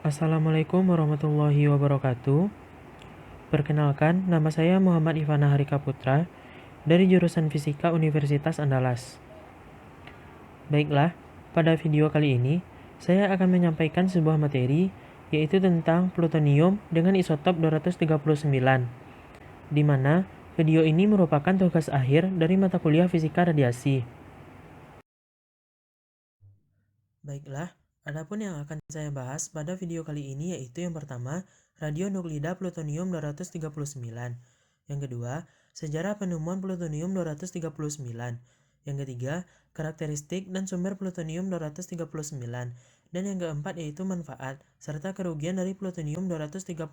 Assalamualaikum warahmatullahi wabarakatuh. Perkenalkan, nama saya Muhammad Ivana Harika Putra dari jurusan Fisika Universitas Andalas. Baiklah, pada video kali ini saya akan menyampaikan sebuah materi yaitu tentang plutonium dengan isotop 239, di mana video ini merupakan tugas akhir dari mata kuliah Fisika Radiasi. Baiklah, adapun yang akan saya bahas pada video kali ini yaitu yang pertama, radionuklida plutonium 239. Yang kedua, sejarah penemuan plutonium 239. Yang ketiga, karakteristik dan sumber plutonium 239. Dan yang keempat yaitu manfaat serta kerugian dari plutonium 239.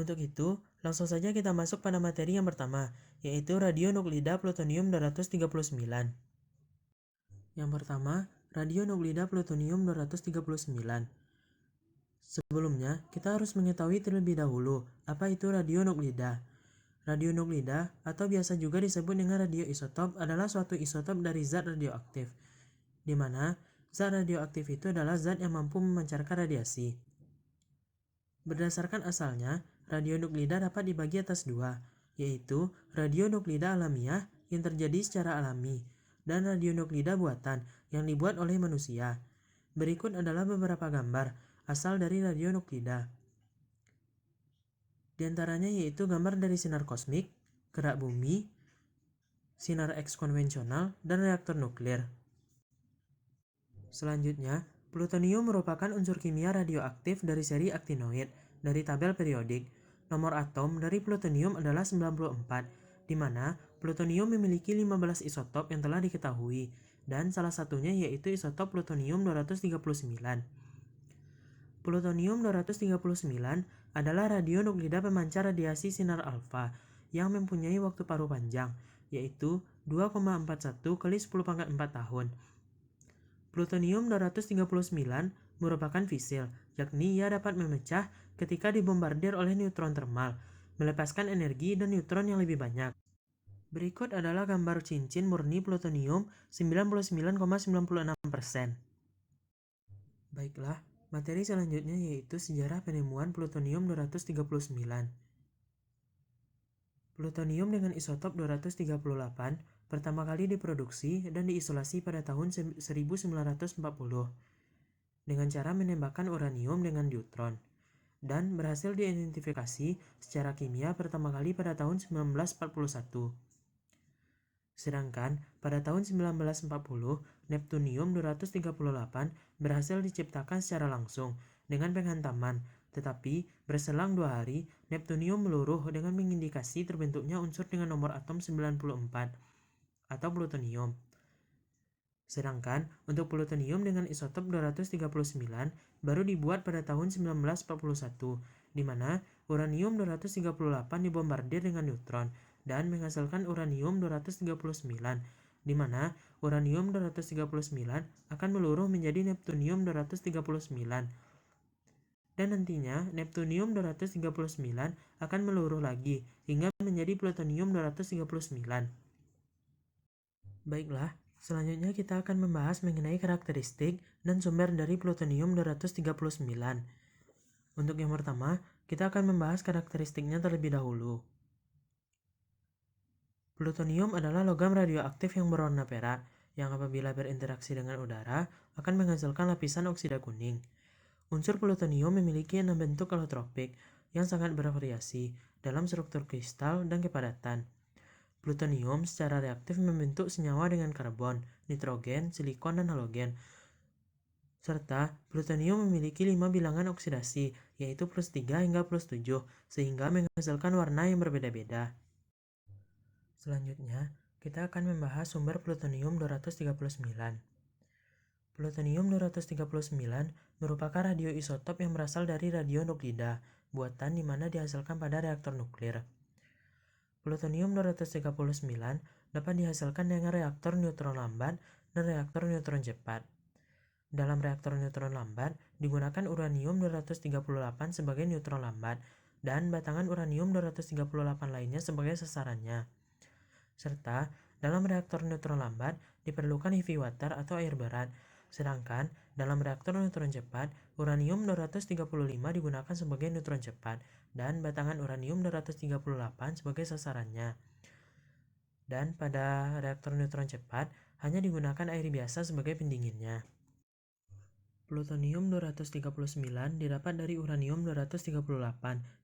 Untuk itu, langsung saja kita masuk pada materi yang pertama, yaitu radionuklida plutonium 239. Yang pertama, radionuklida plutonium 239. Sebelumnya, kita harus mengetahui terlebih dahulu apa itu radionuklida. Radionuklida atau biasa juga disebut dengan radioisotop adalah suatu isotop dari zat radioaktif, di mana zat radioaktif itu adalah zat yang mampu memancarkan radiasi. Berdasarkan asalnya, radionuklida dapat dibagi atas dua, yaitu radionuklida alamiah yang terjadi secara alami, dan radionuklida buatan yang dibuat oleh manusia. Berikut adalah beberapa gambar asal dari radionuklida. Di antaranya yaitu gambar dari sinar kosmik, kerak bumi, sinar X konvensional, dan reaktor nuklir. Selanjutnya, plutonium merupakan unsur kimia radioaktif dari seri aktinoid dari tabel periodik. Nomor atom dari plutonium adalah 94, di mana plutonium memiliki 15 isotop yang telah diketahui, dan salah satunya yaitu isotop plutonium 239. Plutonium 239 adalah radionuklida pemancar radiasi sinar alfa yang mempunyai waktu paruh panjang, yaitu 2,41 kali 10 pangkat 4 tahun. Plutonium 239 merupakan fisil, yakni ia dapat memecah ketika dibombardir oleh neutron termal, melepaskan energi dan neutron yang lebih banyak. Berikut adalah gambar cincin murni plutonium 99,96%. Baiklah, materi selanjutnya yaitu sejarah penemuan plutonium 239. Plutonium dengan isotop 238 pertama kali diproduksi dan diisolasi pada tahun 1940 dengan cara menembakkan uranium dengan neutron, dan berhasil diidentifikasi secara kimia pertama kali pada tahun 1941. Sedangkan pada tahun 1940, Neptunium 238 berhasil diciptakan secara langsung dengan penghantaman, tetapi berselang 2 hari, Neptunium meluruh dengan mengindikasi terbentuknya unsur dengan nomor atom 94 atau plutonium. Sedangkan untuk plutonium dengan isotop 239 baru dibuat pada tahun 1941, di mana uranium 238 dibombardir dengan neutron dan menghasilkan uranium 239, di mana uranium 239 akan meluruh menjadi neptunium 239. Dan nantinya neptunium 239 akan meluruh lagi hingga menjadi plutonium 239. Baiklah, selanjutnya kita akan membahas mengenai karakteristik dan sumber dari plutonium 239. Untuk yang pertama, kita akan membahas karakteristiknya terlebih dahulu. Plutonium adalah logam radioaktif yang berwarna perak, yang apabila berinteraksi dengan udara akan menghasilkan lapisan oksida kuning. Unsur plutonium memiliki 6 bentuk alotropik yang sangat bervariasi dalam struktur kristal dan kepadatan. Plutonium secara reaktif membentuk senyawa dengan karbon, nitrogen, silikon, dan halogen. Serta plutonium memiliki 5 bilangan oksidasi, yaitu plus 3 hingga plus 7, sehingga menghasilkan warna yang berbeda-beda. Selanjutnya, kita akan membahas sumber plutonium 239. Plutonium 239 merupakan radioisotop yang berasal dari radionuklida, buatan di mana dihasilkan pada reaktor nuklir. Plutonium 239 dapat dihasilkan dengan reaktor neutron lambat dan reaktor neutron cepat. Dalam reaktor neutron lambat digunakan uranium 238 sebagai neutron lambat dan batangan uranium 238 lainnya sebagai sasarannya. Serta dalam reaktor neutron lambat diperlukan heavy water atau air berat, sedangkan Dalam reaktor neutron cepat, uranium-235 digunakan sebagai neutron cepat dan batangan uranium-238 sebagai sasarannya. Dan pada reaktor neutron cepat, hanya digunakan air biasa sebagai pendinginnya. Plutonium-239 didapat dari uranium-238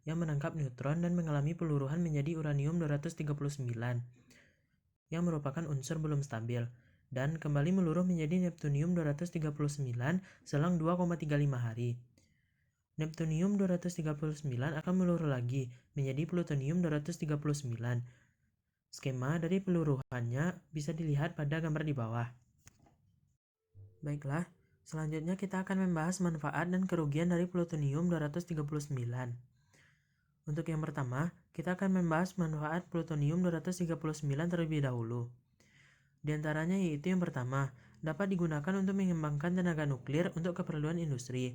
yang menangkap neutron dan mengalami peluruhan menjadi uranium-239 yang merupakan unsur belum stabil, dan kembali meluruh menjadi neptunium-239 selang 2,35 hari. Neptunium-239 akan meluruh lagi menjadi plutonium-239. Skema dari peluruhannya bisa dilihat pada gambar di bawah. Baiklah, selanjutnya kita akan membahas manfaat dan kerugian dari plutonium-239. Untuk yang pertama, kita akan membahas manfaat plutonium-239 terlebih dahulu. Di antaranya yaitu yang pertama, dapat digunakan untuk mengembangkan tenaga nuklir untuk keperluan industri.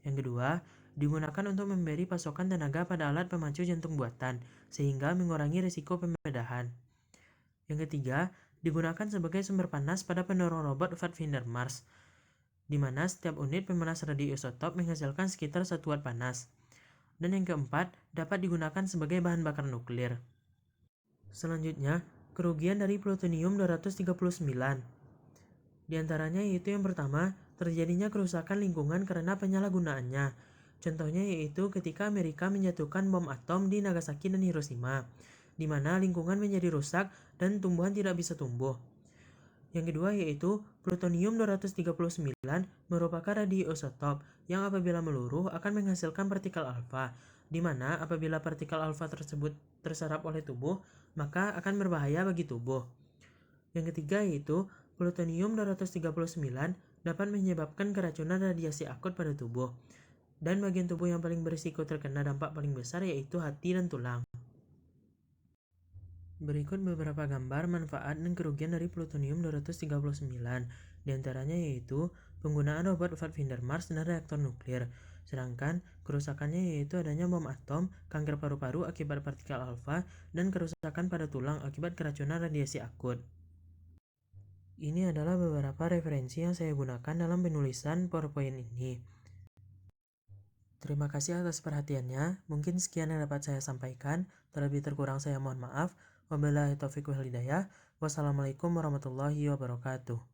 Yang kedua, digunakan untuk memberi pasokan tenaga pada alat pemacu jantung buatan, sehingga mengurangi risiko pembedahan. Yang ketiga, digunakan sebagai sumber panas pada pendorong robot Pathfinder Mars, di mana setiap unit pemanas radioisotop menghasilkan sekitar 1 watt panas. Dan yang keempat, dapat digunakan sebagai bahan bakar nuklir. Selanjutnya, kerugian dari plutonium-239. Di antaranya yaitu yang pertama, terjadinya kerusakan lingkungan karena penyalahgunaannya. Contohnya yaitu ketika Amerika menjatuhkan bom atom di Nagasaki dan Hiroshima, di mana lingkungan menjadi rusak dan tumbuhan tidak bisa tumbuh. Yang kedua yaitu plutonium-239 merupakan radioisotop yang apabila meluruh akan menghasilkan partikel alfa, di mana apabila partikel alfa tersebut terserap oleh tubuh, maka akan berbahaya bagi tubuh. Yang ketiga yaitu plutonium-239 dapat menyebabkan keracunan radiasi akut pada tubuh, dan bagian tubuh yang paling berisiko terkena dampak paling besar yaitu hati dan tulang. Berikut beberapa gambar manfaat dan kerugian dari plutonium-239, di antaranya yaitu penggunaan robot Pathfinder Mars dan reaktor nuklir, sedangkan kerusakannya yaitu adanya bom atom, kanker paru-paru akibat partikel alfa, dan kerusakan pada tulang akibat keracunan radiasi akut. Ini adalah beberapa referensi yang saya gunakan dalam penulisan PowerPoint ini. Terima kasih atas perhatiannya. Mungkin sekian yang dapat saya sampaikan. Terlebih terkurang saya mohon maaf. Wabillahi taufiq wal hidayah. Wassalamualaikum warahmatullahi wabarakatuh.